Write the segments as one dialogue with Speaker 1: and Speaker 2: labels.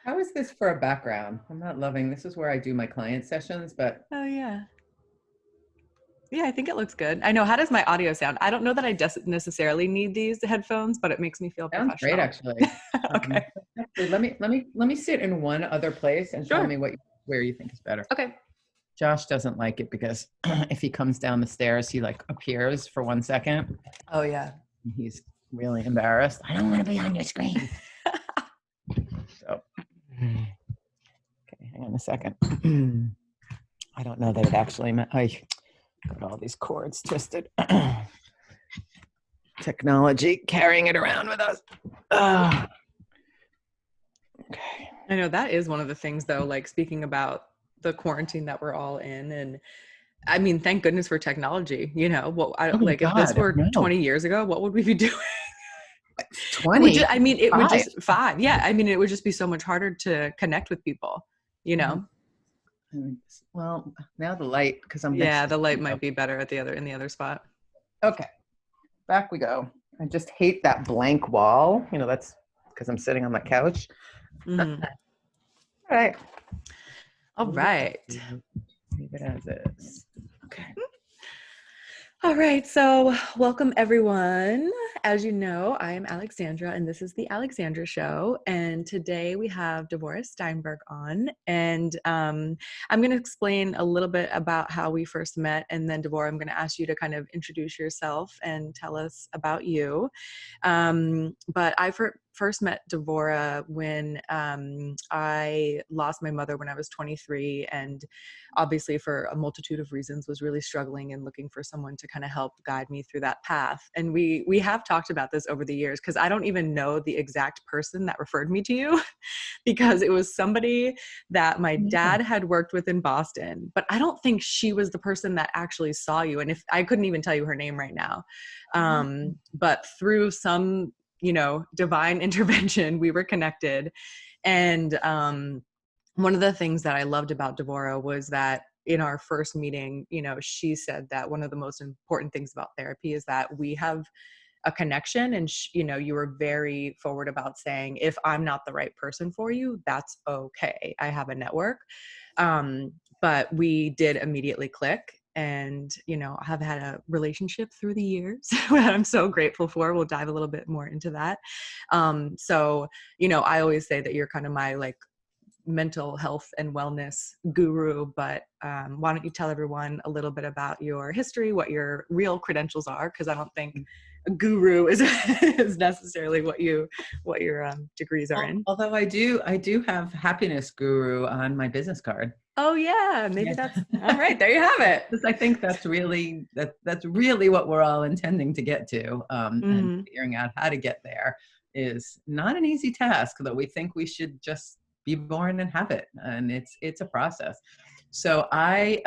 Speaker 1: How is this for a background? I'm not loving, this is where I do my client sessions, but
Speaker 2: Oh yeah. Yeah, I think it looks good. I know. How does my audio sound? I don't know that I necessarily need these headphones, but it makes me feel
Speaker 1: sounds great
Speaker 2: professional.
Speaker 1: actually.
Speaker 2: Okay.
Speaker 1: Actually, let me sit in one other place and tell
Speaker 2: Sure.
Speaker 1: me where you think is better.
Speaker 2: Okay.
Speaker 1: Josh doesn't like it because if he comes down the stairs, he like appears for 1 second.
Speaker 2: Oh yeah.
Speaker 1: And he's really embarrassed. I don't want to be on your screen. So, okay, hang on a second. I don't know that it actually meant I got all these cords twisted. Technology carrying it around with us. Okay.
Speaker 2: I know that is one of the things though, like speaking about the quarantine that we're all in. And I mean, thank goodness for technology, well,
Speaker 1: Oh my
Speaker 2: like if this
Speaker 1: God, I
Speaker 2: were
Speaker 1: know.
Speaker 2: 20 years ago, what would we be doing?
Speaker 1: Twenty
Speaker 2: I mean, it would
Speaker 1: five.
Speaker 2: just five. Yeah. I mean, it would just be so much harder to connect with people, you
Speaker 1: Mhm.
Speaker 2: know?
Speaker 1: Well, now the light, because I'm next
Speaker 2: Yeah.
Speaker 1: to the
Speaker 2: The light
Speaker 1: window.
Speaker 2: might be better in the other spot.
Speaker 1: Okay, back we go. I just hate that blank wall. That's because I'm sitting on my couch. All
Speaker 2: Mhm.
Speaker 1: right.
Speaker 2: All right.
Speaker 1: Leave it as is. Okay.
Speaker 2: All right, so welcome everyone. As you know, I am Alexandra and this is the Alexandra Show. And today we have Devorah Steinberg on. And I'm going to explain a little bit about how we first met. And then, Devorah, I'm going to ask you to kind of introduce yourself and tell us about you. But I first met Devorah when I lost my mother when I was 23. And obviously for a multitude of reasons was really struggling and looking for someone to kind of help guide me through that path. And we have talked about this over the years because I don't even know the exact person that referred me to you because it was somebody that my
Speaker 1: Yeah.
Speaker 2: dad had worked with in Boston, but I don't think she was the person that actually saw you. And if I couldn't even tell you her name right now, but through some divine intervention we were connected. And one of the things that I loved about Devorah was that in our first meeting, she said that one of the most important things about therapy is that we have a connection. And, you were very forward about saying, if I'm not the right person for you, that's okay. I have a network. But we did immediately click. And, I've had a relationship through the years that I'm so grateful for. We'll dive a little bit more into that. So, I always say that you're kind of my like mental health and wellness guru, but why don't you tell everyone a little bit about your history, what your real credentials are? Because I don't think a guru is is necessarily what your degrees are in.
Speaker 1: Although I do have happiness guru on my business card.
Speaker 2: Oh yeah, maybe
Speaker 1: Yeah.
Speaker 2: that's all right. There you have it.
Speaker 1: Because I think that's really what we're all intending to get to, and
Speaker 2: Mm-hmm.
Speaker 1: figuring out how to get there is not an easy task. Though we think we should just be born and have it, and it's a process. So I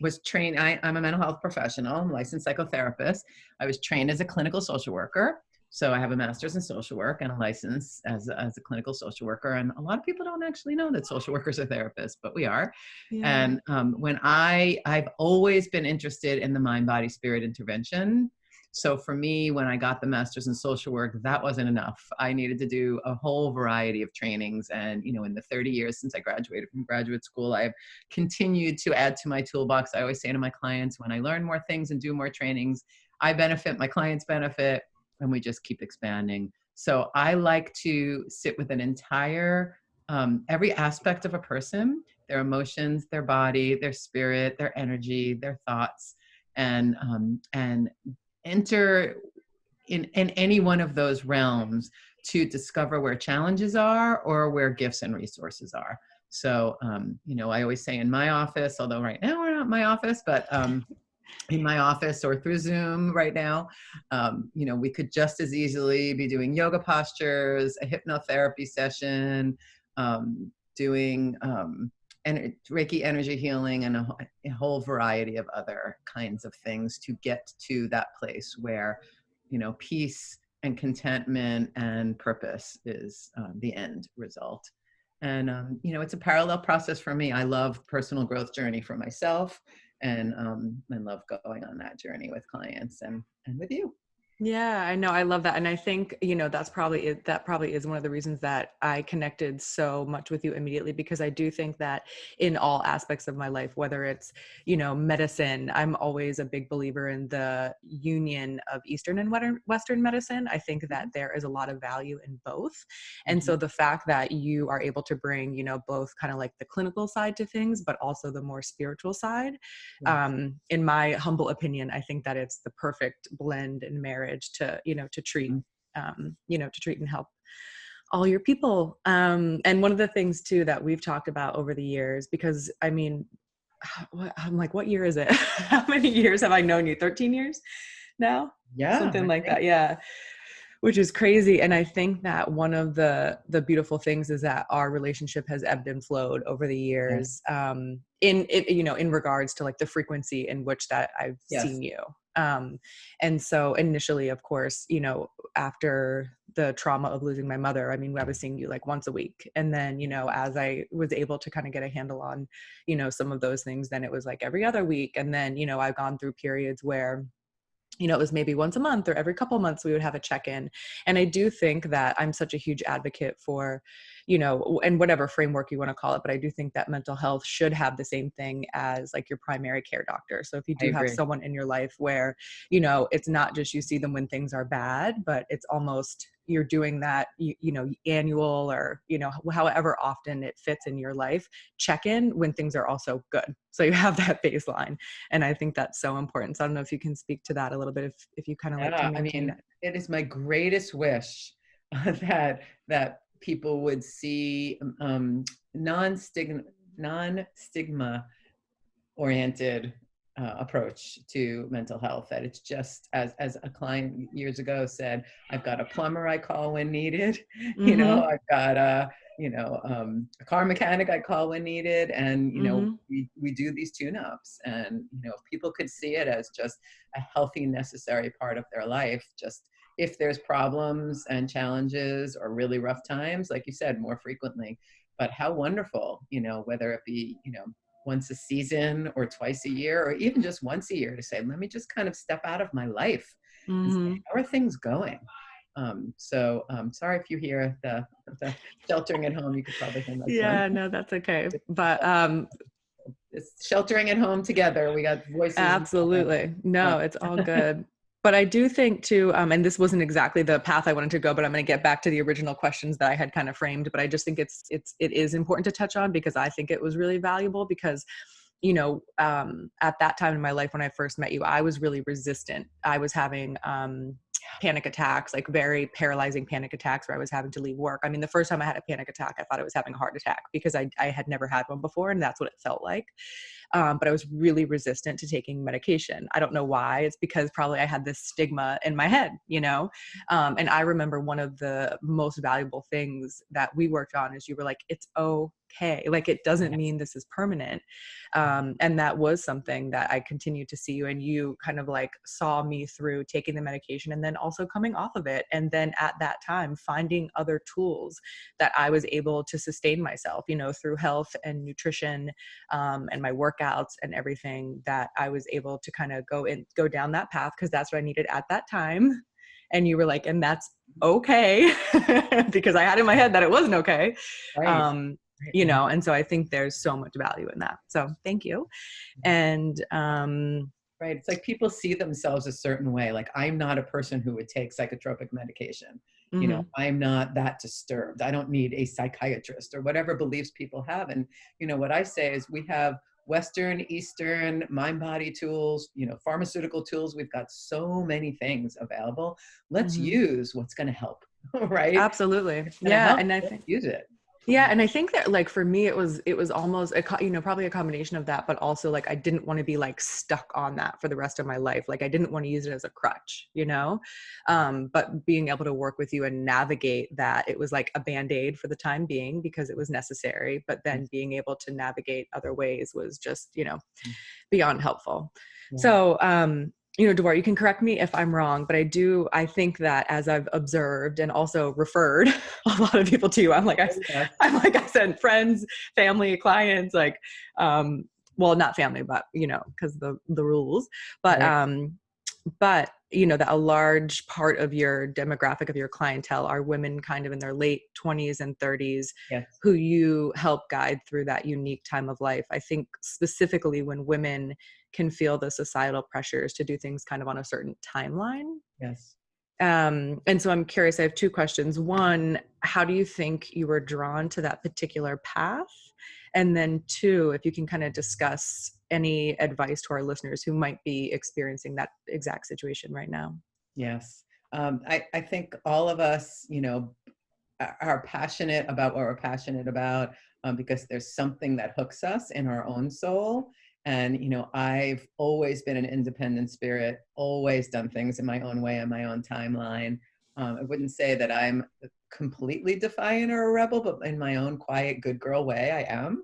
Speaker 1: was trained. I'm a mental health professional, I'm a licensed psychotherapist. I was trained as a clinical social worker. So I have a master's in social work and a license as a clinical social worker. And a lot of people don't actually know that social workers are therapists, but we are.
Speaker 2: Yeah.
Speaker 1: And when I've always been interested in the mind, body, spirit intervention. So for me, when I got the master's in social work, that wasn't enough. I needed to do a whole variety of trainings. And, in the 30 years since I graduated from graduate school, I've continued to add to my toolbox. I always say to my clients, when I learn more things and do more trainings, I benefit, my clients benefit, and we just keep expanding. So I like to sit with an entire, every aspect of a person, their emotions, their body, their spirit, their energy, their thoughts, and enter in any one of those realms to discover where challenges are or where gifts and resources are. So, I always say in my office, although right now we're not in my office, but in my office or through Zoom right now, we could just as easily be doing yoga postures, a hypnotherapy session, doing Reiki energy healing, and a whole variety of other kinds of things to get to that place where, peace and contentment and purpose is the end result. And, it's a parallel process for me. I love personal growth journey for myself, and love going on that journey with clients and with you.
Speaker 2: Yeah, I know. I love that. And I think, that's probably it. That probably is one of the reasons that I connected so much with you immediately, because I do think that in all aspects of my life, whether it's, medicine, I'm always a big believer in the union of Eastern and Western medicine. I think that there is a lot of value in both. And
Speaker 1: Mhm.
Speaker 2: so the fact that you are able to bring, both kind of like the clinical side to things, but also the more spiritual side,
Speaker 1: Yes.
Speaker 2: in my humble opinion, I think that it's the perfect blend and marriage to, to treat,
Speaker 1: Mhm.
Speaker 2: to treat and help all your people. And one of the things too that we've talked about over the years, because I mean, I'm like, what year is it? How many years have I known you? 13 years now?
Speaker 1: Yeah,
Speaker 2: Something
Speaker 1: I
Speaker 2: like
Speaker 1: think.
Speaker 2: that. Yeah. Which is crazy. And I think that one of the beautiful things is that our relationship has ebbed and flowed over the
Speaker 1: Yes.
Speaker 2: years, in regards to like the frequency in which that I've
Speaker 1: Yes.
Speaker 2: seen you. And so initially, of course, after the trauma of losing my mother, I mean, I was seeing you like once a week. And then, as I was able to kind of get a handle on, some of those things, then it was like every other week. And then, I've gone through periods where it was maybe once a month or every couple months we would have a check-in. And I do think that I'm such a huge advocate for, and whatever framework you want to call it, but I do think that mental health should have the same thing as like your primary care doctor. So if you
Speaker 1: I
Speaker 2: do have
Speaker 1: agree.
Speaker 2: someone in your life where, it's not just you see them when things are bad, but it's almost you're doing that, annual or, however often it fits in your life, check in when things are also good. So you have that baseline. And I think that's so important. So I don't know if you can speak to that a little bit, if you kind of like to
Speaker 1: Yeah, I
Speaker 2: maintain
Speaker 1: mean,
Speaker 2: that.
Speaker 1: it is my greatest wish that people would see non-stigma non-stigma oriented approach to mental health. That it's just as a client years ago said, I've got a plumber I call when needed.
Speaker 2: Mm-hmm.
Speaker 1: I've got a car mechanic I call when needed, and
Speaker 2: Mm-hmm.
Speaker 1: we do these tune-ups, and if people could see it as just a healthy, necessary part of their life, just if there's problems and challenges or really rough times, like you said, more frequently. But how wonderful, whether it be, once a season or twice a year or even just once a year, to say, let me just kind of step out of my life and say,
Speaker 2: Mm-hmm.
Speaker 1: how are things going? Sorry if you hear the sheltering at home. You could probably hear my son.
Speaker 2: Yeah, no, that's okay. But
Speaker 1: It's sheltering at home together. We got voices.
Speaker 2: absolutely.
Speaker 1: Uh,
Speaker 2: No, it's all good. But I do think too, and this wasn't exactly the path I wanted to go, but I'm going to get back to the original questions that I had kind of framed. But I just think it is important to touch on, because I think it was really valuable, because at that time in my life when I first met you, I was really resistant. I was having panic attacks, like very paralyzing panic attacks, where I was having to leave work. I mean, the first time I had a panic attack, I thought I was having a heart attack, because I had never had one before, and that's what it felt like. But I was really resistant to taking medication. I don't know why. It's because probably I had this stigma in my head, and I remember one of the most valuable things that we worked on is you were like, it's okay. Like, it doesn't mean this is permanent. And that was something that I continued to see you, and you kind of like saw me through taking the medication and then also coming off of it. And then at that time, finding other tools that I was able to sustain myself, through health and nutrition, and my workouts and everything, that I was able to kind of go down that path, because that's what I needed at that time. And you were like, and that's okay, because I had in my head that it wasn't okay.
Speaker 1: right.
Speaker 2: Um,
Speaker 1: Right.
Speaker 2: and so I think there's so much value in that. So thank you. And
Speaker 1: Right. It's like people see themselves a certain way. Like, I'm not a person who would take psychotropic medication.
Speaker 2: mhm,
Speaker 1: I'm not that disturbed. I don't need a psychiatrist, or whatever beliefs people have. And, what I say is, we have Western, Eastern, mind body tools, pharmaceutical tools. We've got so many things available. Let's
Speaker 2: mhm.
Speaker 1: use what's going to help. Right.
Speaker 2: Absolutely.
Speaker 1: It's going to
Speaker 2: Yeah.
Speaker 1: help.
Speaker 2: And I
Speaker 1: Let's
Speaker 2: think,
Speaker 1: use it.
Speaker 2: yeah, and I think that like for me it was almost probably a combination of that, but also like I didn't want to be like stuck on that for the rest of my life. Like I didn't want to use it as a crutch, but being able to work with you and navigate that, it was like a band-aid for the time being, because it was necessary, but then
Speaker 1: Yes.
Speaker 2: being able to navigate other ways was just, beyond helpful.
Speaker 1: Yeah.
Speaker 2: So, Devorah, you can correct me if I'm wrong, but I think that as I've observed and also referred a lot of people to you,
Speaker 1: Oh, yes.
Speaker 2: I said, friends, family, clients, like, well, not family, but, because the rules, but,
Speaker 1: Right.
Speaker 2: but that a large part of your demographic of your clientele are women kind of in their late 20s and 30s
Speaker 1: Yes.
Speaker 2: who you help guide through that unique time of life. I think specifically when women can feel the societal pressures to do things kind of on a certain timeline.
Speaker 1: Yes.
Speaker 2: And so I'm curious, I have two questions. One, how do you think you were drawn to that particular path? And then two, if you can kind of discuss any advice to our listeners who might be experiencing that exact situation right now.
Speaker 1: Yes. I think all of us, are passionate about what we're passionate about, because there's something that hooks us in our own soul. And, I've always been an independent spirit, always done things in my own way, on my own timeline. I wouldn't say that I'm completely defiant or a rebel, but in my own quiet, good girl way, I am.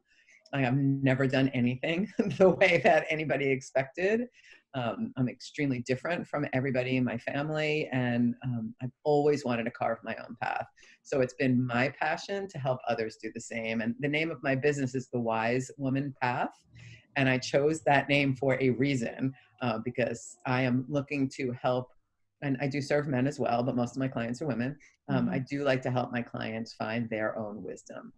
Speaker 1: I have never done anything the way that anybody expected. I'm extremely different from everybody in my family, and I've always wanted to carve my own path. So it's been my passion to help others do the same. And the name of my business is The Wise Woman Path. And I chose that name for a reason, because I am looking to help, and I do serve men as well, but most of my clients are women. I do like to help my clients find their own wisdom.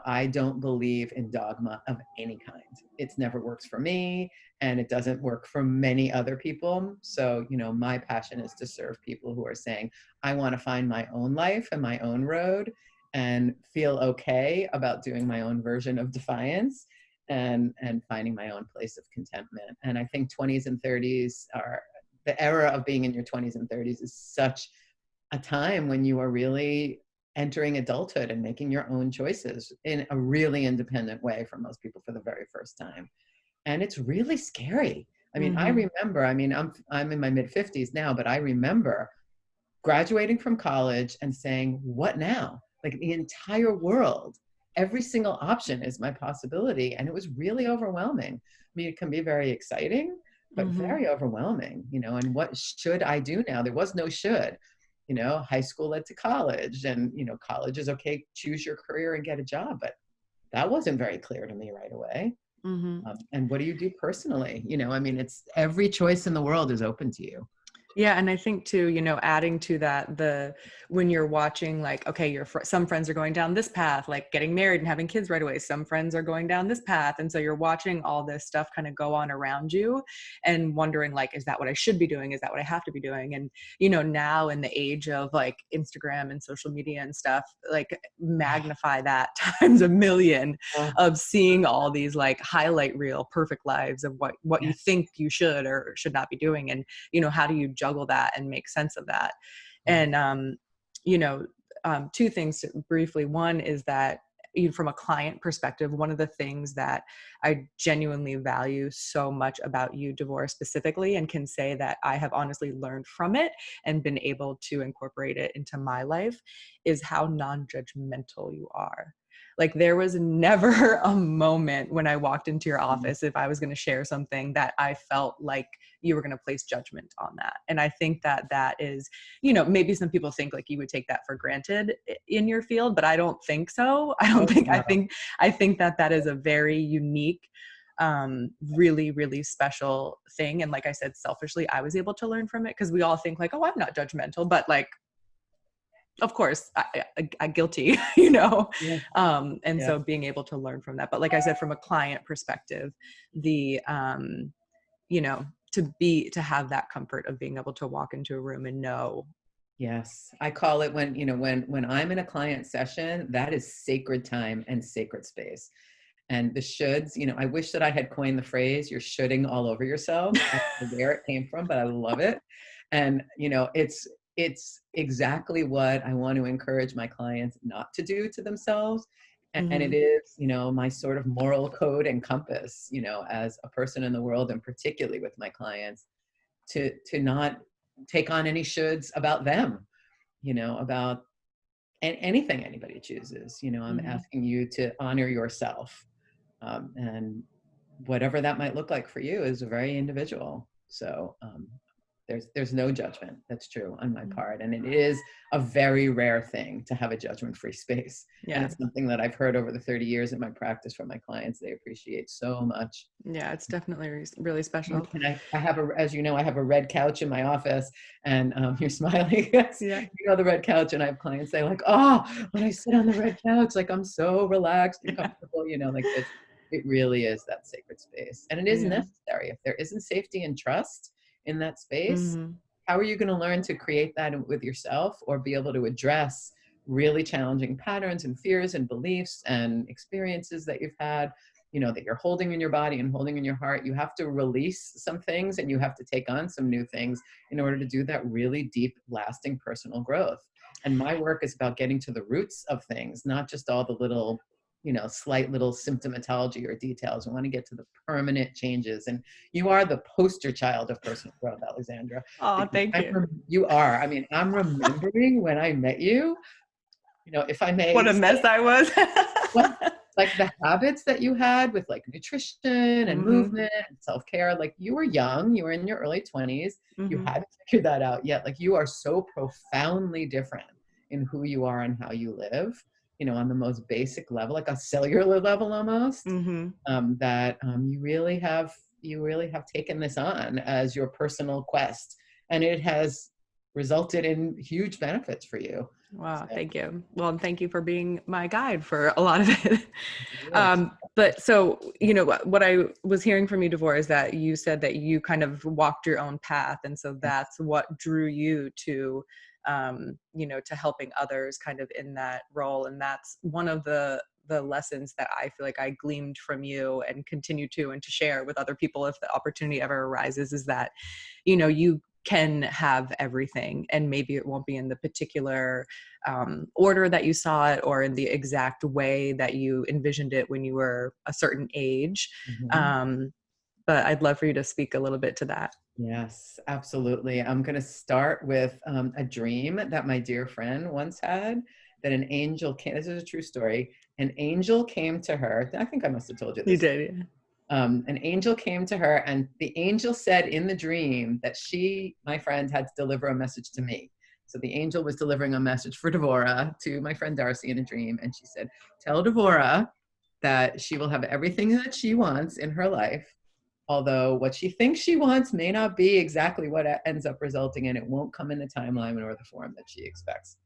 Speaker 1: I don't believe in dogma of any kind. It's never works for me, and it doesn't work for many other people. So, my passion is to serve people who are saying, I want to find my own life and my own road and feel okay about doing my own version of defiance, and finding my own place of contentment. And I think 20s and 30s are the era of being in your 20s and 30s is such a time when you are really entering adulthood and making your own choices in a really independent way for most people for the very first time. And it's really scary. I mean, I remember, I'm in my mid 50s now, but I remember graduating from college and saying, what now? Like, the entire world, every single option is my possibility. And it was really overwhelming. I mean, it can be very exciting, but very overwhelming, and what should I do now? There was no should. High school led to college, and, college is okay, choose your career and get a job. But that wasn't very clear to me right away. And what do you do personally? It's every choice in the world is open to you.
Speaker 2: Yeah. And I think too, adding to that, when you're watching, like, okay, some friends are going down this path, like getting married and having kids right away. Some friends are going down this path. And so you're watching all this stuff kind of go on around you and wondering, like, is that what I should be doing? Is that what I have to be doing? And, now in the age of like Instagram and social media and stuff, like, magnify that times a million of seeing all these like highlight reel perfect lives of what you think you should or should not be doing. And, how do you juggle that and make sense of that? And two things briefly. One is that, from a client perspective, one of the things that I genuinely value so much about you, Devorah, specifically, and can say that I have honestly learned from it and been able to incorporate it into my life, is how non-judgmental you are. Like, there was never a moment when I walked into your office, if I was going to share something, that I felt like you were going to place judgment on that. And I think that is, maybe some people think like you would take that for granted in your field, but I don't think so. I think that is a very unique, really, really special thing. And like I said, selfishly, I was able to learn from it, because we all think like, oh, I'm not judgmental, but like, of course, I guilty,
Speaker 1: Yeah.
Speaker 2: and
Speaker 1: Yeah.
Speaker 2: so being able to learn from that. But like I said, from a client perspective, the, to have that comfort of being able to walk into a room and know.
Speaker 1: Yes. I call it, when I'm in a client session, that is sacred time and sacred space. And the shoulds, I wish that I had coined the phrase, you're shoulding all over yourself. I don't know where it came from, but I love it. And, it's exactly what I want to encourage my clients not to do to themselves. And it is, my sort of moral code and compass, as a person in the world, and particularly with my clients, to not take on any shoulds about them, about anything anybody chooses. I'm asking you to honor yourself. And whatever that might look like for you is very individual. So There's no judgment. That's true on my part. And it is a very rare thing to have a judgment-free space.
Speaker 2: Yeah.
Speaker 1: And it's something that I've heard over the 30 years in my practice from my clients. They appreciate so much.
Speaker 2: Yeah, it's definitely really special.
Speaker 1: And I have as you know, I have a red couch in my office, and you're smiling.
Speaker 2: Yeah.
Speaker 1: You know, the red couch, and I have clients say like, oh, when I sit on the red couch, like I'm so relaxed and comfortable, you know, like it really is that sacred space. And it is necessary. If there isn't safety and trust in that space, how are you going to learn to create that with yourself, or be able to address really challenging patterns and fears and beliefs and experiences that you've had, you know, that you're holding in your body and holding in your heart? You have to release some things, and you have to take on some new things in order to do that really deep, lasting personal growth. And my work is about getting to the roots of things, not just all the little, you know, slight little symptomatology or details. We want to get to the permanent changes. And you are the poster child of personal growth, Alexandra.
Speaker 2: Oh, thank you.
Speaker 1: You are. I mean, I'm remembering when I met you, you know, if I may.
Speaker 2: What a mess I was.
Speaker 1: Like the habits that you had with like nutrition and movement and self-care, like you were young, you were in your early 20s, you hadn't figured that out yet. Like you are so profoundly different in who you are and how you live, you know, on the most basic level, like a cellular level almost, that you really have taken this on as your personal quest, and it has resulted in huge benefits for you.
Speaker 2: Wow. Thank you. Well, and thank you for being my guide for a lot of it. But so, you know, what I was hearing from you, Devorah, is that you said that you kind of walked your own path. And so that's what drew you to, you know, to helping others kind of in that role. And that's one of the lessons that I feel like I gleaned from you and continue to, and to share with other people if the opportunity ever arises, is that, you know, you can have everything, and maybe it won't be in the particular order that you saw it, or in the exact way that you envisioned it when you were a certain age. But I'd love for you to speak a little bit to that.
Speaker 1: Yes, absolutely. I'm going to start with a dream that my dear friend once had, that an angel came. This is a true story. An angel came to her. I think I must have told you this.
Speaker 2: You did, yeah.
Speaker 1: An angel came to her, and the angel said in the dream that my friend, had to deliver a message to me. So the angel was delivering a message for Devorah to my friend Darcy in a dream. And she said, tell Devorah that she will have everything that she wants in her life, although what she thinks she wants may not be exactly what ends up resulting in. It won't come in the timeline or the form that she expects.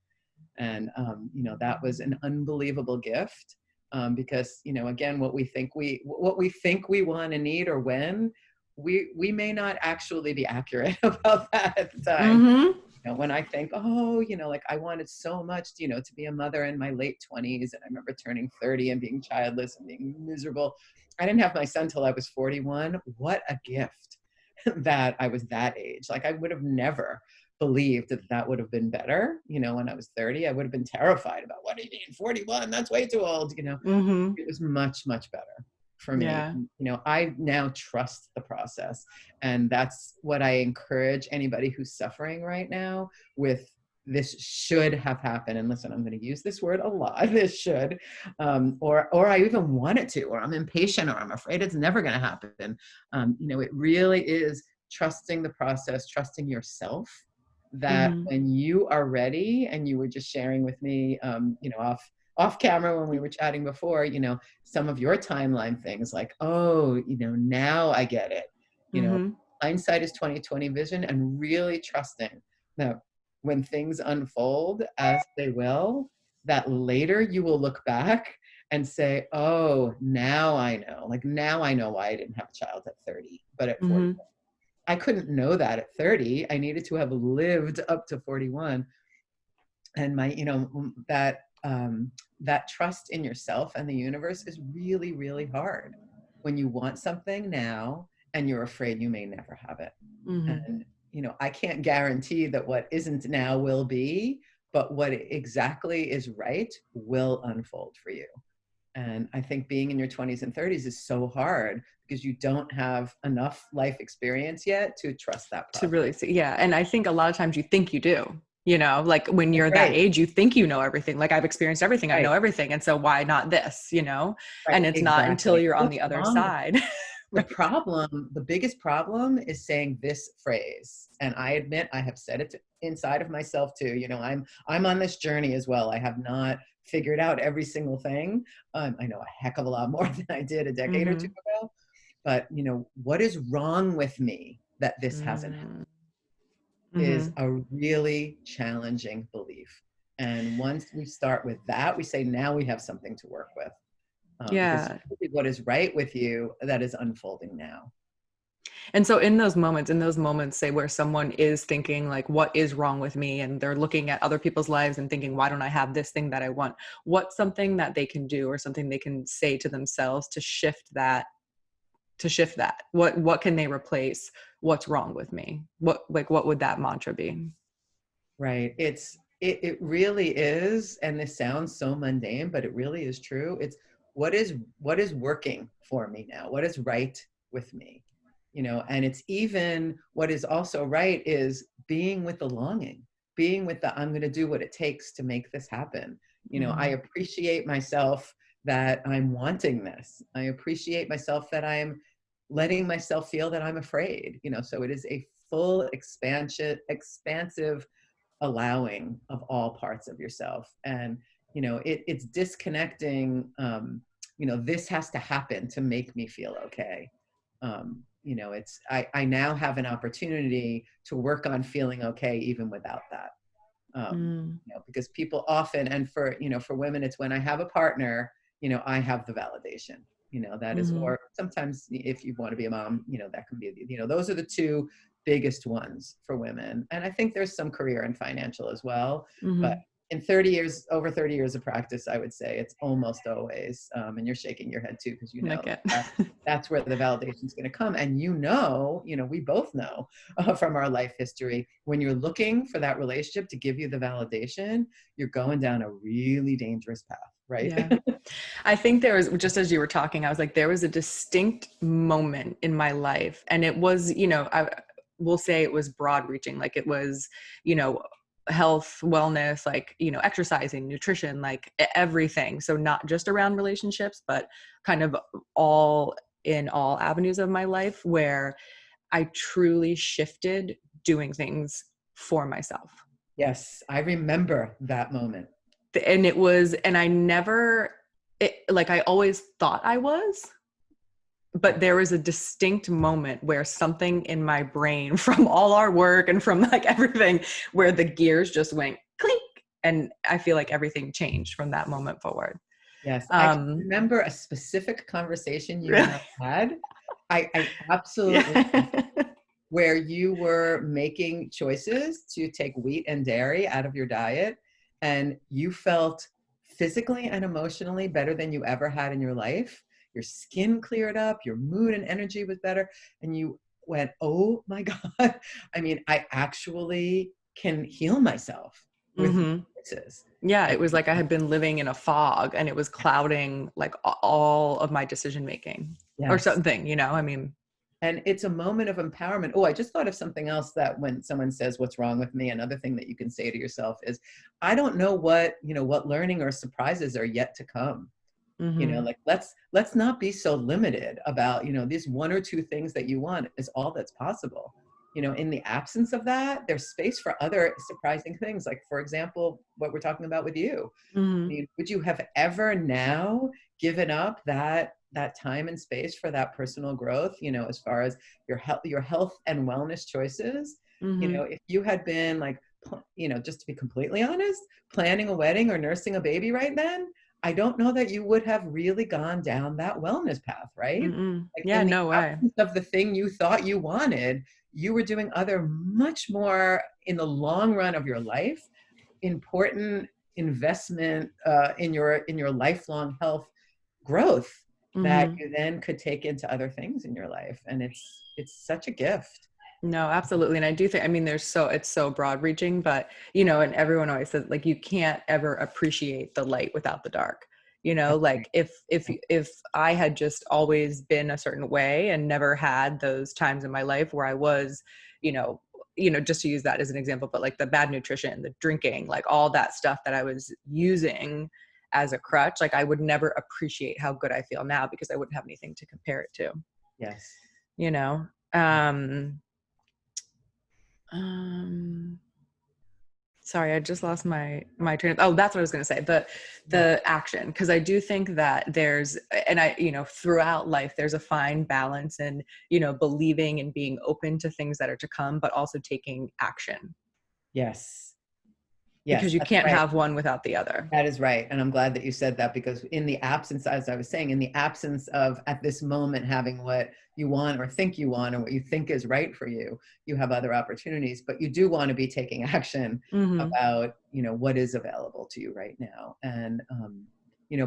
Speaker 1: And, you know, that was an unbelievable gift. Because, you know, again, what we think we want and need, or when, we may not actually be accurate about that at the time. You know, when I think, oh, you know, like I wanted so much, you know, to be a mother in my late 20s, and I remember turning 30 and being childless and being miserable. I didn't have my son till I was 41. What a gift that I was that age. Like I would have never believed that would have been better. You know, when I was 30, I would have been terrified about, what do you mean 41? That's way too old. You know, it was much, much better for me.
Speaker 2: Yeah.
Speaker 1: And, you know, I now trust the process. And that's what I encourage anybody who's suffering right now with. This should have happened. And listen, I'm going to use this word a lot. This should, or I even want it to, or I'm impatient, or I'm afraid it's never going to happen. You know, it really is trusting the process, trusting yourself, that when you are ready. And you were just sharing with me, you know, off camera when we were chatting before, you know, some of your timeline things, like, oh, you know, now I get it. You know, hindsight is 20/20 vision, and really trusting that when things unfold as they will, that later you will look back and say, oh, now I know. Like now I know why I didn't have a child at 30, but at 40. I couldn't know that at 30. I needed to have lived up to 41. And my, you know, that trust in yourself and the universe is really, really hard when you want something now and you're afraid you may never have it. And, you know, I can't guarantee that what isn't now will be, but what exactly is right will unfold for you. And I think being in your 20s and 30s is so hard because you don't have enough life experience yet to trust that process.
Speaker 2: To really see. Yeah. And I think a lot of times you think you do, you know, like when you're that age, you think you know everything. Like I've experienced everything. I know everything. And so why not this, you know? And it's not until you're on the other side.
Speaker 1: The biggest problem is saying this phrase. And I admit I have said it inside of myself too. I'm on this journey as well. I have not figured out every single thing. I know a heck of a lot more than I did a decade or two ago. But, what is wrong with me that this hasn't happened is a really challenging belief. And once we start with that, we say, now we have something to work with. Because what is right with you that is unfolding now.
Speaker 2: And so in those moments, say where someone is thinking like, what is wrong with me? And they're looking at other people's lives and thinking, why don't I have this thing that I want? What's something that they can do or something they can say to themselves to shift that? What can they replace? What's wrong with me? What would that mantra be?
Speaker 1: Right. It really is. And this sounds so mundane, but it really is true. It's what is working for me now? What is right with me? And it's even what is also right is being with the longing, being with the, I'm going to do what it takes to make this happen. I appreciate myself that I'm wanting this. I appreciate myself that I'm letting myself feel that I'm afraid, so it is a full expansive allowing of all parts of yourself. And, it's disconnecting, this has to happen to make me feel okay. I now have an opportunity to work on feeling okay, even without that. Because people often, and for women, it's when I have a partner, I have the validation, that is, or sometimes if you want to be a mom, that can be, those are the two biggest ones for women. And I think there's some career and financial as well, but in over 30 years of practice, I would say it's almost always, and you're shaking your head too, because that's where the validation is going to come. And we both know from our life history, when you're looking for that relationship to give you the validation, you're going down a really dangerous path, right?
Speaker 2: Yeah. I think there was, just as you were talking, I was like, there was a distinct moment in my life, and it was, I will say it was broad reaching, like it was, health, wellness, like, exercising, nutrition, like everything. So not just around relationships, but kind of all avenues of my life, where I truly shifted doing things for myself.
Speaker 1: Yes, I remember that moment.
Speaker 2: And it was, and I always thought I was, but there was a distinct moment where something in my brain, from all our work and from like everything, where the gears just went clink, and I feel like everything changed from that moment forward.
Speaker 1: Yes, I can remember a specific conversation you and I had. I absolutely, where you were making choices to take wheat and dairy out of your diet, and you felt physically and emotionally better than you ever had in your life. Your skin cleared up, your mood and energy was better, and you went, oh my God, I mean, I actually can heal myself with choices.
Speaker 2: Yeah, it was like I had been living in a fog, and it was clouding like all of my decision making. Yes. Or something, I mean.
Speaker 1: And it's a moment of empowerment. Oh, I just thought of something else, that when someone says, what's wrong with me, another thing that you can say to yourself is, I don't know what learning or surprises are yet to come. Like, let's not be so limited about, these one or two things that you want is all that's possible. In the absence of that, there's space for other surprising things. Like, for example, what we're talking about with you. I mean, would you have ever now given up that time and space for that personal growth, as far as your health and wellness choices? If you had been like, just to be completely honest, planning a wedding or nursing a baby right then, I don't know that you would have really gone down that wellness path, right? Like,
Speaker 2: yeah, no way.
Speaker 1: Of the thing you thought you wanted, you were doing other much more, in the long run of your life, important investment in your lifelong health growth that you then could take into other things in your life. And it's such a gift.
Speaker 2: No, absolutely. And I do think, I mean, it's so broad reaching, but, and everyone always says, like, you can't ever appreciate the light without the dark, like if I had just always been a certain way and never had those times in my life where I was, just to use that as an example, but like the bad nutrition, the drinking, like all that stuff that I was using as a crutch, like I would never appreciate how good I feel now, because I wouldn't have anything to compare it to.
Speaker 1: Yes.
Speaker 2: you know? Um, Sorry, I just lost my train of, oh, that's what I was going to say. The action, because I do think that there's, and I, throughout life, there's a fine balance in, believing and being open to things that are to come, but also taking action.
Speaker 1: Yes. Yes,
Speaker 2: Because you
Speaker 1: that's
Speaker 2: can't
Speaker 1: right.
Speaker 2: have one without the other.
Speaker 1: That is right. And I'm glad that you said that, because in the absence, as I was saying, in the absence of at this moment having what you want or think you want or what you think is right for you, you have other opportunities, but you do want to be taking action
Speaker 2: Mm-hmm.
Speaker 1: about, what is available to you right now. And,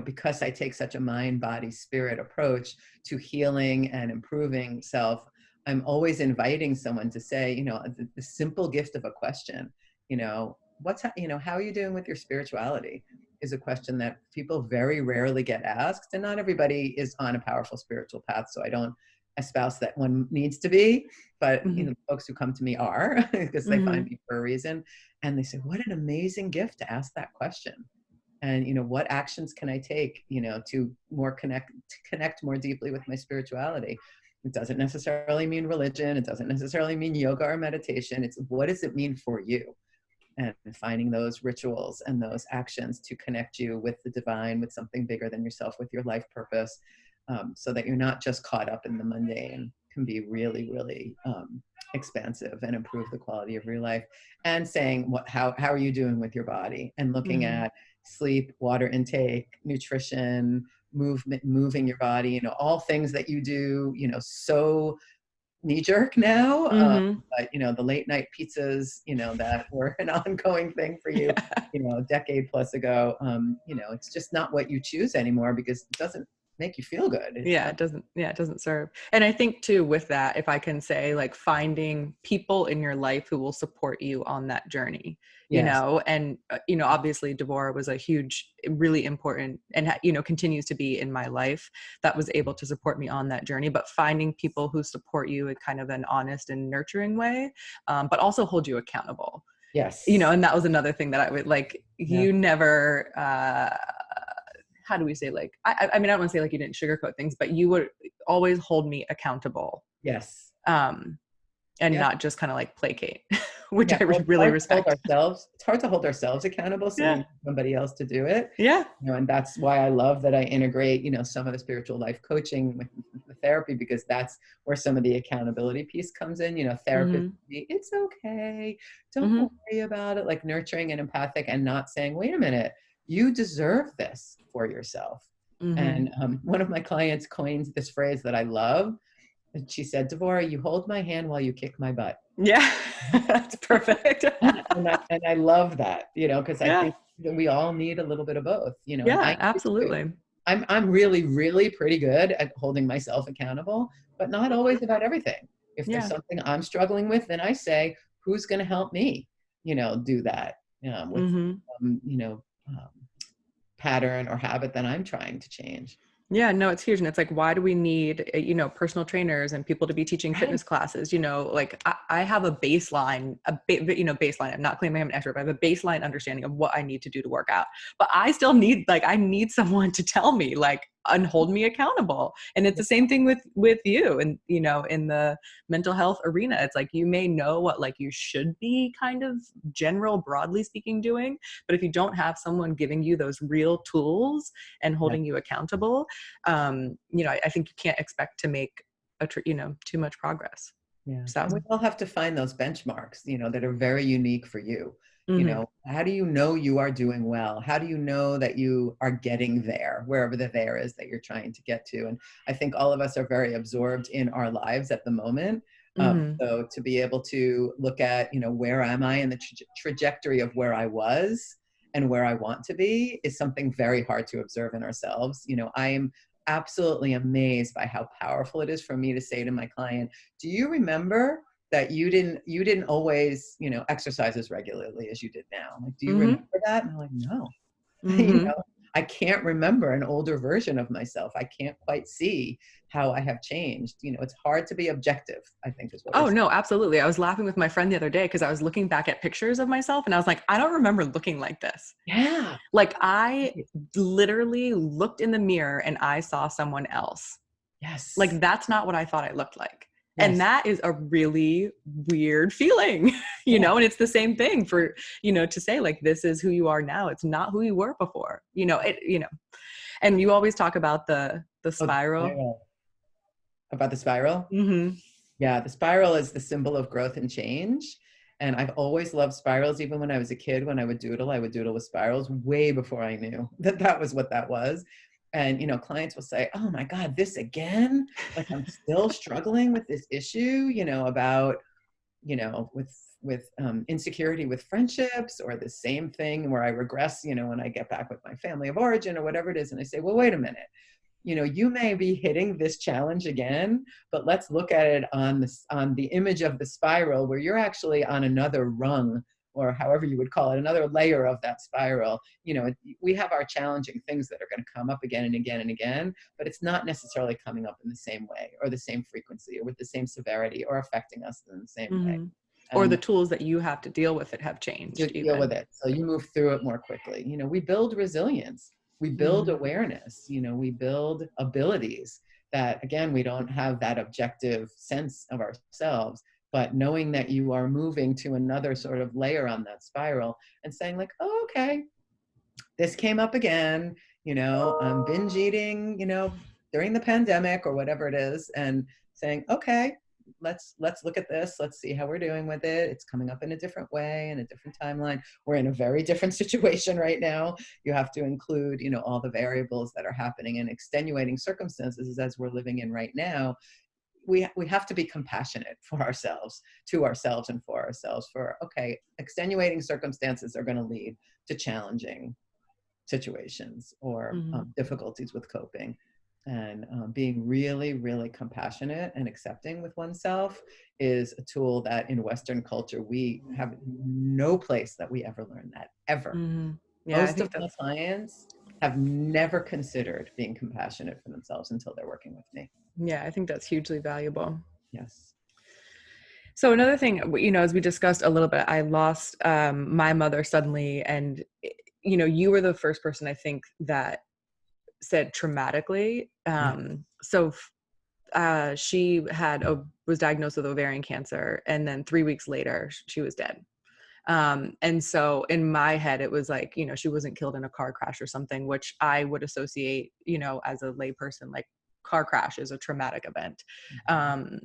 Speaker 1: because I take such a mind, body, spirit approach to healing and improving self, I'm always inviting someone to say, the simple gift of a question, how are you doing with your spirituality, is a question that people very rarely get asked. And not everybody is on a powerful spiritual path, so I don't espouse that one needs to be, but
Speaker 2: Mm-hmm.
Speaker 1: folks who come to me are because they
Speaker 2: Mm-hmm.
Speaker 1: find me for a reason. And they say, what an amazing gift to ask that question. And what actions can I take to connect more deeply with my spirituality. It doesn't necessarily mean religion, it doesn't necessarily mean yoga or meditation. It's, what does it mean for you? And finding those rituals and those actions to connect you with the divine, with something bigger than yourself, with your life purpose, so that you're not just caught up in the mundane, can be really, really expansive and improve the quality of your life. And saying, how are you doing with your body? And looking
Speaker 2: Mm-hmm.
Speaker 1: at sleep, water intake, nutrition, movement, moving your body, all things that you do, so knee jerk now.
Speaker 2: Mm-hmm.
Speaker 1: But the late night pizzas, that were an ongoing thing for you,
Speaker 2: Yeah.
Speaker 1: a decade plus ago. It's just not what you choose anymore, because it doesn't make you feel good. It's
Speaker 2: Yeah,
Speaker 1: not.
Speaker 2: it doesn't serve. And I think too, with that, if I can say, like, finding people in your life who will support you on that journey,
Speaker 1: Yes.
Speaker 2: and obviously Devorah was a huge, really important, and continues to be in my life, that was able to support me on that journey. But finding people who support you in kind of an honest and nurturing way, but also hold you accountable.
Speaker 1: Yes.
Speaker 2: And that was another thing that I would like,
Speaker 1: Yeah.
Speaker 2: you never, how do we say, like, I mean, I don't want to say like you didn't sugarcoat things, but you would always hold me accountable,
Speaker 1: Yes.
Speaker 2: and
Speaker 1: Yeah.
Speaker 2: not just kind of like placate, which
Speaker 1: Yeah,
Speaker 2: I
Speaker 1: well, it's
Speaker 2: really
Speaker 1: hard to hold
Speaker 2: respect.
Speaker 1: ourselves. It's hard to hold ourselves accountable, so we
Speaker 2: Yeah.
Speaker 1: need somebody else to do it.
Speaker 2: Yeah.
Speaker 1: And that's why I love that I integrate, some of the spiritual life coaching with the therapy, because that's where some of the accountability piece comes in. Therapists,
Speaker 2: Mm-hmm.
Speaker 1: it's okay, don't
Speaker 2: Mm-hmm.
Speaker 1: worry about it, like nurturing and empathic, and not saying, wait a minute, you deserve this for yourself.
Speaker 2: Mm-hmm.
Speaker 1: And one of my clients coined this phrase that I love. And she said, Devorah, you hold my hand while you kick my butt.
Speaker 2: Yeah. That's perfect.
Speaker 1: And I love that, because I
Speaker 2: Yeah.
Speaker 1: think that we all need a little bit of both, and I
Speaker 2: Yeah,
Speaker 1: need to.
Speaker 2: absolutely.
Speaker 1: I'm really, really pretty good at holding myself accountable, but not always about everything. If there's
Speaker 2: Yeah.
Speaker 1: something I'm struggling with, then I say, who's going to help me, do that, with,
Speaker 2: Mm-hmm.
Speaker 1: um, you know, um, pattern or habit that I'm trying to change.
Speaker 2: Yeah, no, it's huge. And it's like, why do we need, personal trainers and people to be teaching
Speaker 1: Right.
Speaker 2: fitness classes? Like I have a baseline, baseline. I'm not claiming I'm an expert, but I have a baseline understanding of what I need to do to work out. But I still need, I need someone to tell me, and hold me accountable. And it's the same thing with you. And, in the mental health arena, it's like, you may know what, you should be kind of general, broadly speaking, doing, but if you don't have someone giving you those real tools and
Speaker 1: Yeah.
Speaker 2: holding you accountable, I think you can't expect to make too much progress.
Speaker 1: Yeah.
Speaker 2: So,
Speaker 1: And we all have to find those benchmarks, that are very unique for you.
Speaker 2: mm-hmm.
Speaker 1: How do you know you are doing well? How do you know that you are getting there, wherever the there is that you're trying to get to? And I think all of us are very absorbed in our lives at the moment.
Speaker 2: Mm-hmm.
Speaker 1: So to be able to look at, where am I in the trajectory of where I was and where I want to be, is something very hard to observe in ourselves. I am absolutely amazed by how powerful it is for me to say to my client, do you remember that you didn't always, exercise as regularly as you did now? Like, do you
Speaker 2: Mm-hmm.
Speaker 1: remember that? And I'm like, no.
Speaker 2: Mm-hmm.
Speaker 1: I can't remember an older version of myself. I can't quite see how I have changed. It's hard to be objective, I think, is what you're
Speaker 2: Oh
Speaker 1: saying.
Speaker 2: no, absolutely. I was laughing with my friend the other day because I was looking back at pictures of myself and I was like, I don't remember looking like this.
Speaker 1: Yeah.
Speaker 2: Like, I literally looked in the mirror and I saw someone else.
Speaker 1: Yes.
Speaker 2: Like, that's not what I thought I looked like. And
Speaker 1: Yes.
Speaker 2: that is a really weird feeling,
Speaker 1: Yeah.
Speaker 2: and it's the same thing for, to say like, this is who you are now. It's not who you were before, and you always talk about the
Speaker 1: Oh, the
Speaker 2: spiral.
Speaker 1: spiral. About the spiral?
Speaker 2: Mm-hmm.
Speaker 1: Yeah, the spiral is the symbol of growth and change. And I've always loved spirals. Even when I was a kid, when I would doodle with spirals way before I knew that that was what that was. And, clients will say, oh my God, this again? Like I'm still struggling with this issue, about, with insecurity with friendships, or the same thing where I regress, when I get back with my family of origin or whatever it is. And I say, well, wait a minute. You may be hitting this challenge again, but let's look at it on the image of the spiral, where you're actually on another rung, or however you would call it, another layer of that spiral. We have our challenging things that are going to come up again and again and again, but it's not necessarily coming up in the same way, or the same frequency, or with the same severity, or affecting us in the same way.
Speaker 2: Mm-hmm. Or the
Speaker 1: And
Speaker 2: tools that you have to deal with it have
Speaker 1: to
Speaker 2: changed
Speaker 1: deal with
Speaker 2: even.
Speaker 1: it. So you move through it more quickly. We build resilience, we build
Speaker 2: Mm-hmm.
Speaker 1: awareness, we build abilities that, again, we don't have that objective sense of ourselves, but knowing that you are moving to another sort of layer on that spiral and saying like, oh, okay, this came up again, I'm binge eating, during the pandemic or whatever it is, and saying, okay, let's look at this. Let's see how we're doing with it. It's coming up in a different way, in a different timeline. We're in a very different situation right now. You have to include, all the variables that are happening and extenuating circumstances as we're living in right now. We have to be compassionate for ourselves, to ourselves, and for ourselves. For, okay, extenuating circumstances are going to lead to challenging situations, or
Speaker 2: Mm-hmm.
Speaker 1: difficulties with coping. And being really, really compassionate and accepting with oneself is a tool that in Western culture, we have no place that we ever learn that, ever.
Speaker 2: Mm-hmm. Yeah, I
Speaker 1: Most of
Speaker 2: think
Speaker 1: my
Speaker 2: that's,
Speaker 1: clients have never considered being compassionate for themselves until they're working with me.
Speaker 2: yeah, I think that's hugely valuable.
Speaker 1: Yes.
Speaker 2: So another thing, as we discussed a little bit, I lost my mother suddenly, and you were the first person I think that said traumatically.
Speaker 1: Yeah.
Speaker 2: She was diagnosed with ovarian cancer, and then 3 weeks later she was dead. And so in my head, it was like, she wasn't killed in a car crash or something, which I would associate, as a layperson, like car crash is a traumatic event.
Speaker 1: Mm-hmm.
Speaker 2: Um,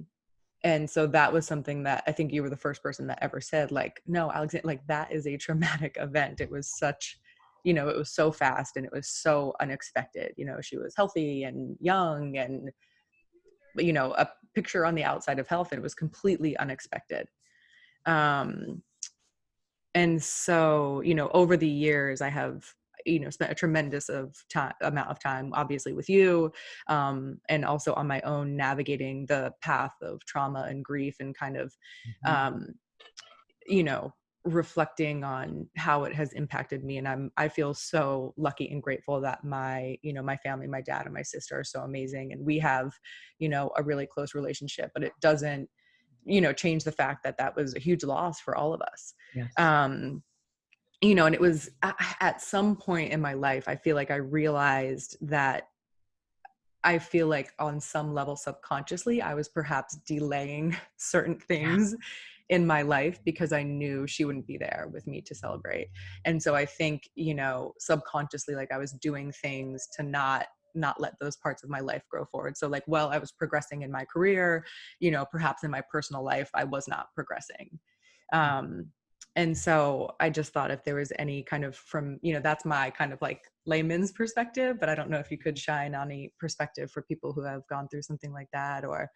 Speaker 2: and so that was something that I think you were the first person that ever said, like, no, Alexander, like that is a traumatic event. It was such, it was so fast and it was so unexpected. She was healthy and young and, a picture on the outside of health, and it was completely unexpected. Um, and so, over the years, I have, spent a tremendous amount of time, obviously with you, and also on my own, navigating the path of trauma and grief, and kind of,
Speaker 1: Mm-hmm.
Speaker 2: um, you know, reflecting on how it has impacted me. And I feel so lucky and grateful that my family, my dad and my sister are so amazing. And we have, a really close relationship, but it doesn't, change the fact that that was a huge loss for all of us.
Speaker 1: Yes.
Speaker 2: Um, and it was at some point in my life, I feel like I realized that I feel like on some level subconsciously, I was perhaps delaying certain
Speaker 1: Yeah.
Speaker 2: things in my life because I knew she wouldn't be there with me to celebrate. And so I think, subconsciously, like I was doing things to not let those parts of my life grow forward. So like, while I was progressing in my career, perhaps in my personal life, I was not progressing. Um, and so I just thought if there was any kind of that's my kind of like layman's perspective, but I don't know if you could shine on any perspective for people who have gone through something like that, or,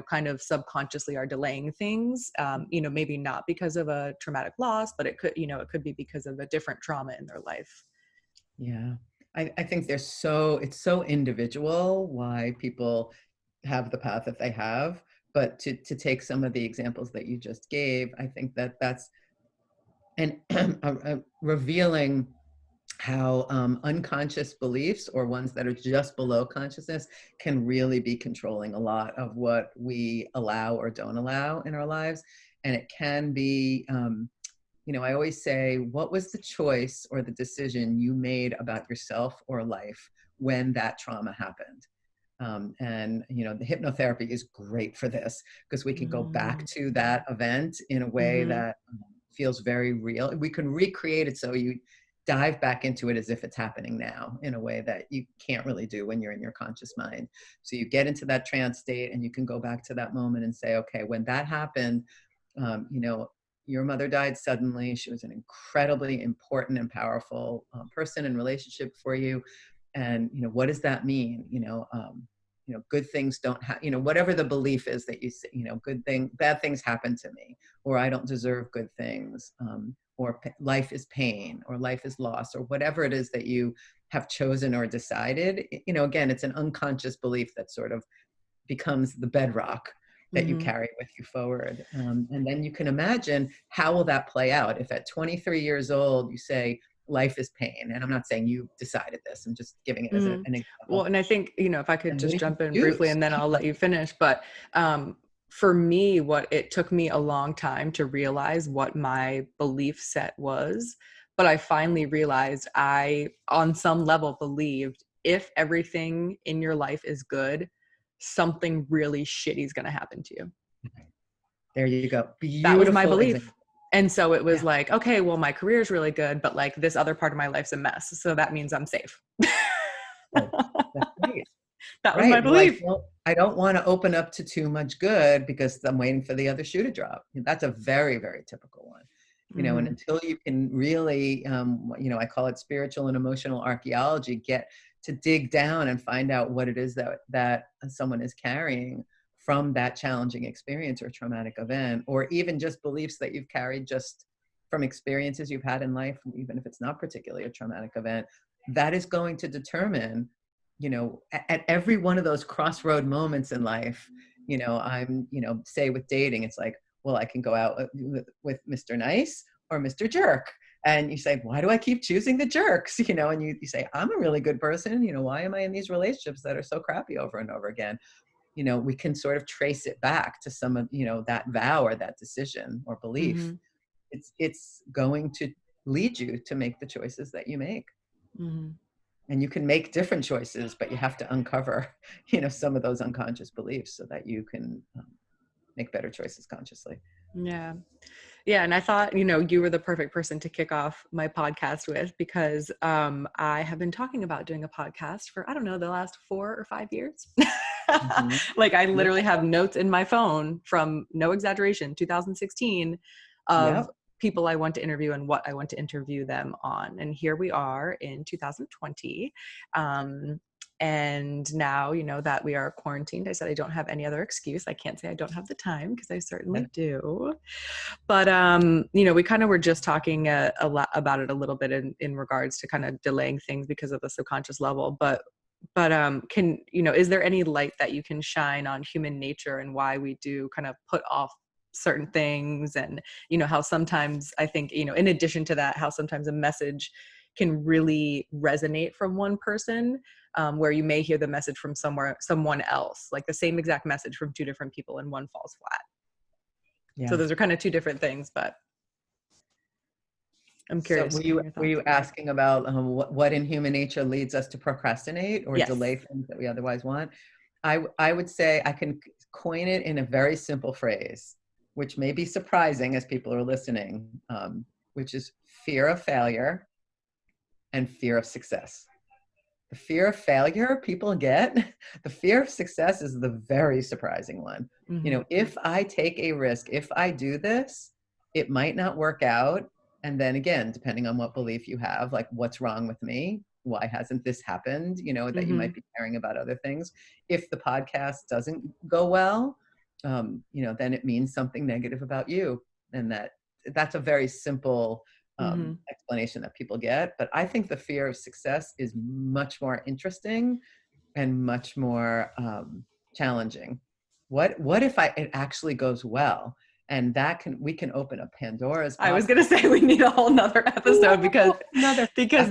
Speaker 2: kind of subconsciously are delaying things, maybe not because of a traumatic loss, but it could be because of a different trauma in their life.
Speaker 1: Yeah. I think it's so individual why people have the path that they have. But to take some of the examples that you just gave, I think that's and revealing how unconscious beliefs, or ones that are just below consciousness, can really be controlling a lot of what we allow or don't allow in our lives. And it can be, I always say, what was the choice or the decision you made about yourself or life when that trauma happened? And, the hypnotherapy is great for this because we can go back to that event in a way that feels very real. We can recreate it so you dive back into it as if it's happening now in a way that you can't really do when you're in your conscious mind. So you get into that trance state and you can go back to that moment and say, okay, when that happened, your mother died suddenly. She was an incredibly important and powerful person and relationship for you. And, what does that mean? Good things don't happen, whatever the belief is that you say, bad things happen to me, or I don't deserve good things, or life is pain, or life is loss, or whatever it is that you have chosen or decided. Again, it's an unconscious belief that sort of becomes the bedrock that you carry with you forward. And then you can imagine, how will that play out if at 23 years old you say, life is pain? And I'm not saying you decided this, I'm just giving it as an example.
Speaker 2: Well, and I think, if I could
Speaker 1: And
Speaker 2: just jump in briefly and then I'll let you finish. But for me, it took me a long time to realize what my belief set was. But I finally realized I, on some level, believed if everything in your life is good, something really shitty is going to happen to you.
Speaker 1: There you go. Beautiful.
Speaker 2: That was my belief.
Speaker 1: Example.
Speaker 2: And so it was like, okay, well, my career is really good, but like this other part of my life's a mess. So that means I'm safe.
Speaker 1: Oh, that's great.
Speaker 2: That was my belief.
Speaker 1: Well, I don't want to open up to too much good because I'm waiting for the other shoe to drop. That's a very, very typical one. And until you can really, I call it spiritual and emotional archaeology, get to dig down and find out what it is that someone is carrying from that challenging experience or traumatic event, or even just beliefs that you've carried just from experiences you've had in life, even if it's not particularly a traumatic event, that is going to determine, at every one of those crossroad moments in life, I'm, say with dating, it's like, well, I can go out with Mr. Nice or Mr. Jerk. And you say, why do I keep choosing the jerks? And you say, I'm a really good person. Why am I in these relationships that are so crappy over and over again? We can sort of trace it back to some of, that vow or that decision or belief. It's going to lead you to make the choices that you make. And you can make different choices, but you have to uncover, some of those unconscious beliefs so that you can make better choices consciously.
Speaker 2: Yeah. Yeah. And I thought, you were the perfect person to kick off my podcast with, because I have been talking about doing a podcast for, I don't know, the last 4 or 5 years. Like I literally have notes in my phone from, no exaggeration, 2016 of people I want to interview and what I want to interview them on. And here we are in 2020. And now, that we are quarantined, I said I don't have any other excuse. I can't say I don't have the time, because I certainly do. But, we kind of were just talking a lot about it a little bit in regards to kind of delaying things because of the subconscious level. But is there any light that you can shine on human nature and why we do kind of put off certain things? And, how sometimes I think, in addition to that, how sometimes a message can really resonate from one person, where you may hear the message from someone else, like the same exact message from 2 different people, and one falls flat. Yeah. So those are kind of 2 different things, but I'm curious.
Speaker 1: So were you asking about what in human nature leads us to procrastinate or delay things that we otherwise want? I would say I can coin it in a very simple phrase, which may be surprising as people are listening, which is fear of failure and fear of success. The fear of failure people get, the fear of success is the very surprising one. If I take a risk, if I do this, it might not work out. And then again, depending on what belief you have, like what's wrong with me? Why hasn't this happened? That you might be caring about other things. If the podcast doesn't go well, then it means something negative about you. And that's a very simple explanation that people get. But I think the fear of success is much more interesting and much more challenging. What if it actually goes well? And we can open up Pandora's box.
Speaker 2: I was going to say we need a whole nother episode because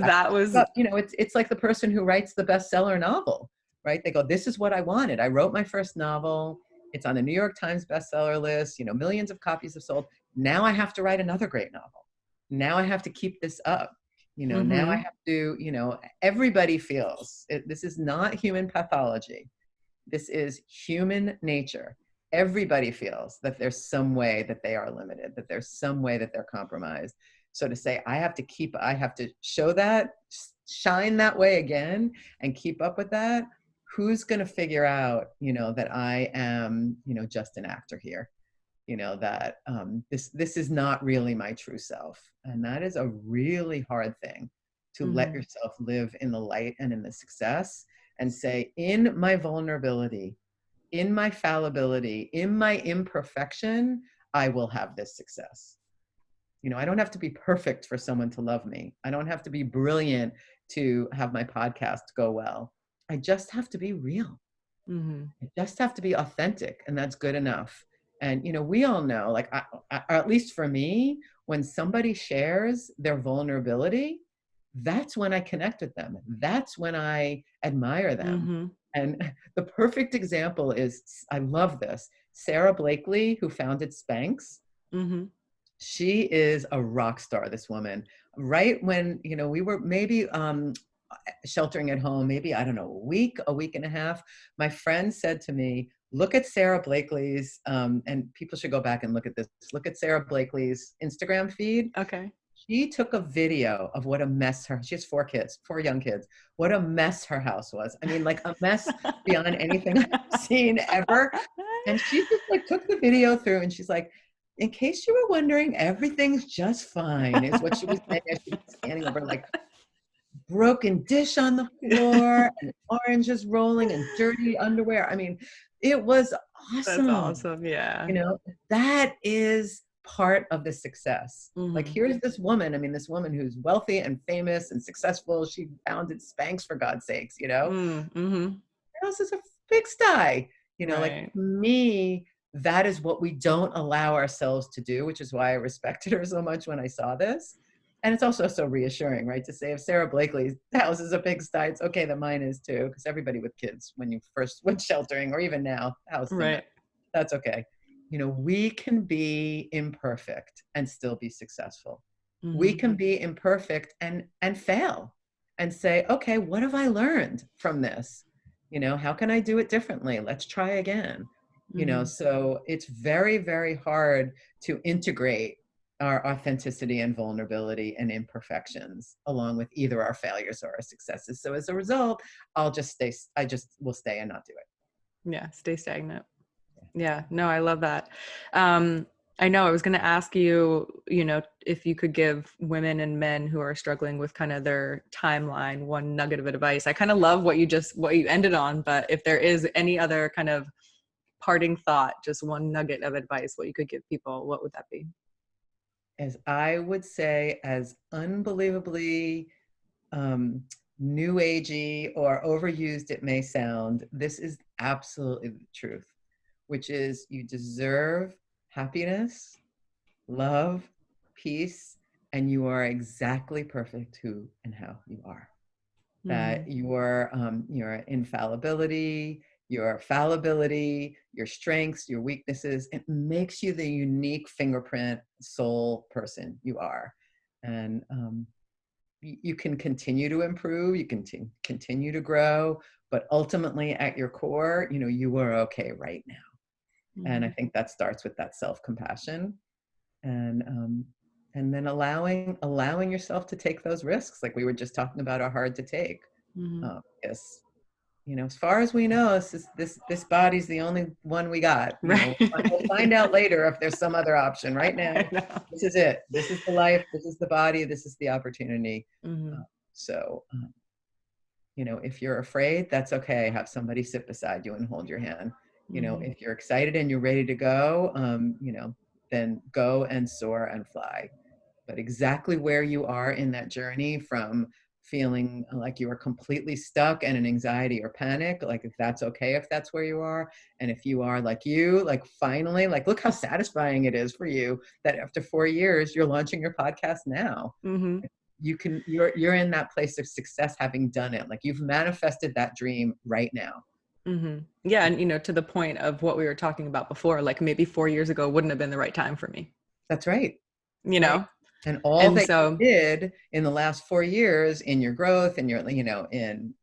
Speaker 2: that was,
Speaker 1: it's like the person who writes the bestseller novel, right? They go, this is what I wanted. I wrote my first novel. It's on the New York Times bestseller list. millions of copies have sold. Now I have to write another great novel. Now I have to keep this up. Now I have to, everybody feels this is not human pathology. This is human nature. Everybody feels that there's some way that they are limited, that there's some way that they're compromised. So to say, I have to show that, shine that way again, and keep up with that. Who's going to figure out, that I am, just an actor here? That this is not really my true self. And that is a really hard thing, to let yourself live in the light and in the success, and say, in my vulnerability, in my fallibility, in my imperfection, I will have this success. I don't have to be perfect for someone to love me. I don't have to be brilliant to have my podcast go well. I just have to be real. I just have to be authentic, and that's good enough. And, we all know, like, or at least for me, when somebody shares their vulnerability, that's when I connect with them. That's when I admire them. And the perfect example is, I love this, Sarah Blakely, who founded Spanx. She is a rock star, this woman. Right when, we were maybe sheltering at home, maybe, I don't know, a week and a half, my friend said to me, look at Sarah Blakely's, and people should go back and look at this, look at Sarah Blakely's Instagram feed.
Speaker 2: Okay.
Speaker 1: She took a video of what a mess she has 4 young kids, what a mess her house was. I mean, like, a mess beyond anything I've seen ever. And she just, like, took the video through, and she's like, in case you were wondering, everything's just fine, is what she was saying as she was scanning over, like, broken dish on the floor and oranges rolling and dirty underwear. I mean, it was awesome.
Speaker 2: That's awesome. Yeah.
Speaker 1: That is part of the success. Like, here's this woman, this woman who's wealthy and famous and successful. She founded Spanx, for God's sakes, Her house is a pigsty,
Speaker 2: Right.
Speaker 1: Like, me, that is what we don't allow ourselves to do, which is why I respected her so much when I saw this. And it's also so reassuring, right? To say, if Sarah Blakely's house is a pigsty, it's okay that mine is too. Because everybody with kids, when you first went sheltering, or even now, house,
Speaker 2: right.
Speaker 1: That's okay. We can be imperfect and still be successful. We can be imperfect and fail, and say, okay, what have I learned from this? How can I do it differently? Let's try again. So it's very, very hard to integrate our authenticity and vulnerability and imperfections along with either our failures or our successes. So as a result, I just will stay and not do it.
Speaker 2: Yeah. Stay stagnant. Yeah. No, I love that. I know I was going to ask you, if you could give women and men who are struggling with kind of their timeline, one nugget of advice. I kind of love what you ended on, but if there is any other kind of parting thought, just one nugget of advice, what you could give people, what would that be?
Speaker 1: As I would say, as unbelievably new agey or overused it may sound, this is absolutely the truth, which is, you deserve happiness, love, peace, and you are exactly perfect who and how you are. That your infallibility, your fallibility, your strengths, your weaknesses, it makes you the unique fingerprint soul person you are. And you can continue to improve, you can continue to grow, but ultimately at your core, you are okay right now. And I think that starts with that self-compassion, and then allowing yourself to take those risks, like we were just talking about, are hard to take. Yes. As far as we know, this body's the only one we got.
Speaker 2: Right.
Speaker 1: We'll find out later if there's some other option. Right now, this is it. This is the life. This is the body. This is the opportunity. So, if you're afraid, that's okay. Have somebody sit beside you and hold your hand. If you're excited and you're ready to go, then go and soar and fly. But exactly where you are in that journey, from feeling like you are completely stuck and in anxiety or panic, like, if that's okay, if that's where you are. And if you are like finally, like, look how satisfying it is for you that after 4 years, you're launching your podcast now. You're in that place of success, having done it. Like, you've manifested that dream right now.
Speaker 2: Yeah. And, to the point of what we were talking about before, like, maybe 4 years ago wouldn't have been the right time for me.
Speaker 1: That's right.
Speaker 2: Right.
Speaker 1: And all that you did in the last 4 years in your growth and your, in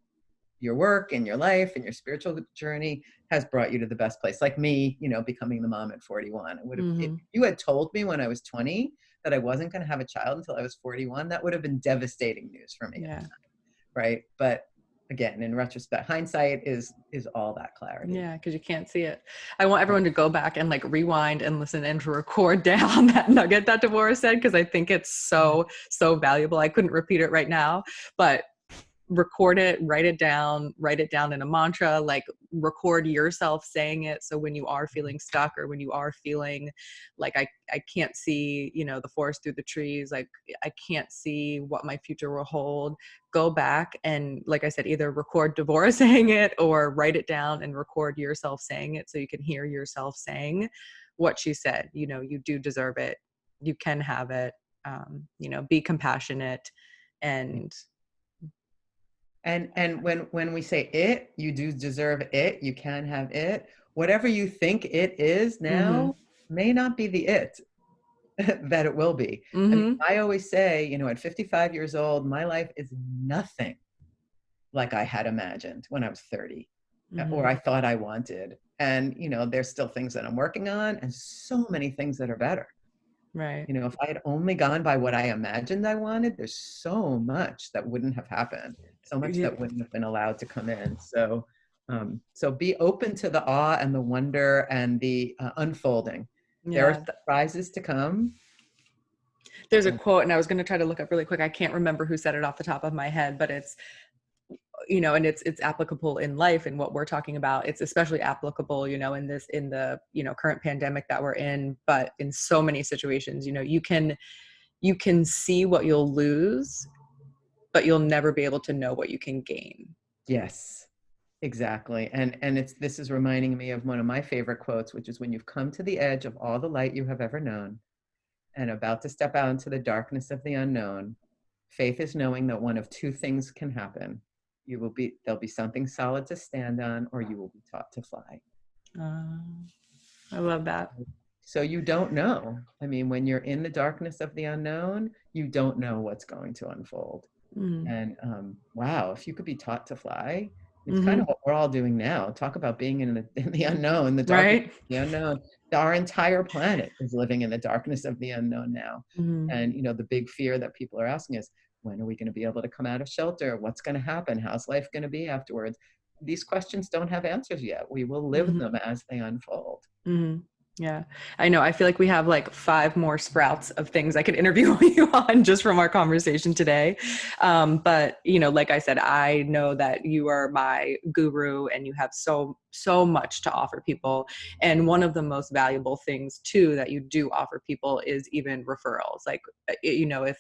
Speaker 1: your work and your life and your spiritual journey has brought you to the best place. Like me, becoming the mom at 41. It would have, if you had told me when I was 20 that I wasn't going to have a child until I was 41, that would have been devastating news for me.
Speaker 2: Yeah.
Speaker 1: Right. But again, in retrospect, hindsight is all that clarity.
Speaker 2: Yeah, because you can't see it. I want everyone to go back and like rewind and listen and to record down that nugget that Devorah said, because I think it's so valuable. I couldn't repeat it right now, but record it, write it down in a mantra, like record yourself saying it. So when you are feeling stuck, or when you are feeling like I can't see, the forest through the trees, like I can't see what my future will hold, go back and, like I said, either record Devorah saying it or write it down and record yourself saying it, so you can hear yourself saying what she said. You do deserve it. You can have it. Be compassionate.
Speaker 1: And when we say it, you do deserve it, you can have it. Whatever you think it is now may not be the it that it will be. I mean, I always say, at 55 years old, my life is nothing like I had imagined when I was 30 or I thought I wanted. And, there's still things that I'm working on and so many things that are better.
Speaker 2: Right.
Speaker 1: If I had only gone by what I imagined I wanted, there's so much that wouldn't have happened, so much that wouldn't have been allowed to come in. So be open to the awe and the wonder and the unfolding.
Speaker 2: Yeah.
Speaker 1: There are surprises to come.
Speaker 2: There's a quote, and I was going to try to look up really quick. I can't remember who said it off the top of my head, but it's, and it's applicable in life and what we're talking about. It's especially applicable, in the, current pandemic that we're in, but in so many situations, you can see what you'll lose, but you'll never be able to know what you can gain.
Speaker 1: Yes, exactly. And this is reminding me of one of my favorite quotes, which is, when you've come to the edge of all the light you have ever known and about to step out into the darkness of the unknown, faith is knowing that one of two things can happen. There'll be something solid to stand on, or you will be taught to fly.
Speaker 2: I love that.
Speaker 1: So you don't know. I mean, when you're in the darkness of the unknown, you don't know what's going to unfold. And wow, if you could be taught to fly, it's kind of what we're all doing now. Talk about being in the unknown, the darkness of the unknown. Our entire planet is living in the darkness of the unknown now. And the big fear that people are asking is, when are we going to be able to come out of shelter? What's going to happen? How's life going to be afterwards? These questions don't have answers yet. We will live them as they unfold.
Speaker 2: Yeah, I know. I feel like we have like 5 more sprouts of things I could interview you on just from our conversation today. But, like I said, I know that you are my guru and you have so much to offer people. And one of the most valuable things too that you do offer people is even referrals. Like, if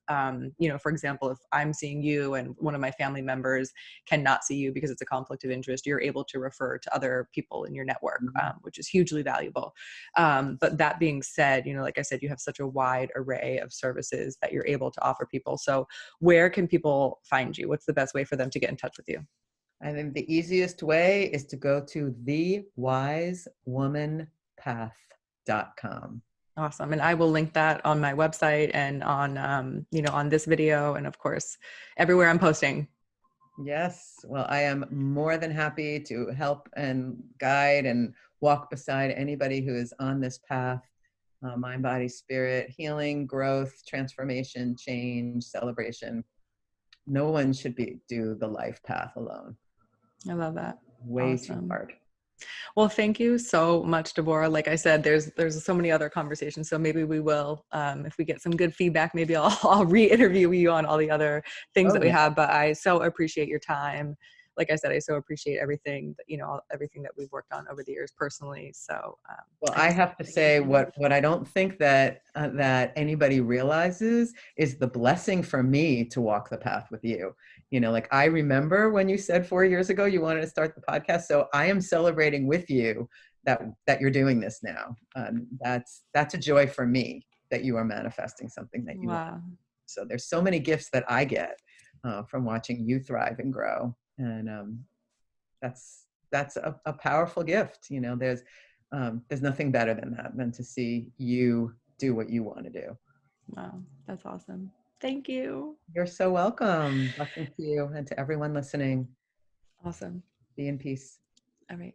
Speaker 2: for example, if I'm seeing you and one of my family members cannot see you because it's a conflict of interest, you're able to refer to other people in your network, which is hugely valuable. But that being said, like I said, you have such a wide array of services that you're able to offer people. So where can people find you? What's the best way for them to get in touch with you?
Speaker 1: I think the easiest way is to go to thewisewomanpath.com.
Speaker 2: Awesome. And I will link that on my website and on, on this video, and of course, everywhere I'm posting.
Speaker 1: Yes. Well, I am more than happy to help and guide and walk beside anybody who is on this path, mind, body, spirit, healing, growth, transformation, change, celebration. No one should do the life path alone.
Speaker 2: I love that.
Speaker 1: Way too hard.
Speaker 2: Well, thank you so much, Devorah. Like I said, there's so many other conversations. So maybe we will, if we get some good feedback, maybe I'll re-interview you on all the other things that we have. But I so appreciate your time. Like I said, I so appreciate everything that, everything that we've worked on over the years personally. So,
Speaker 1: well, I have to say what I don't think that anybody realizes is the blessing for me to walk the path with you. Like I remember when you said 4 years ago you wanted to start the podcast. So I am celebrating with you that you're doing this now. That's a joy for me that you are manifesting something that you want. So there's so many gifts that I get from watching you thrive and grow. And that's a powerful gift. There's nothing better than to see you do what you want to do.
Speaker 2: Wow, that's awesome. Thank you.
Speaker 1: You're so welcome. Blessings to you and to everyone listening.
Speaker 2: Awesome.
Speaker 1: Be in peace.
Speaker 2: All right.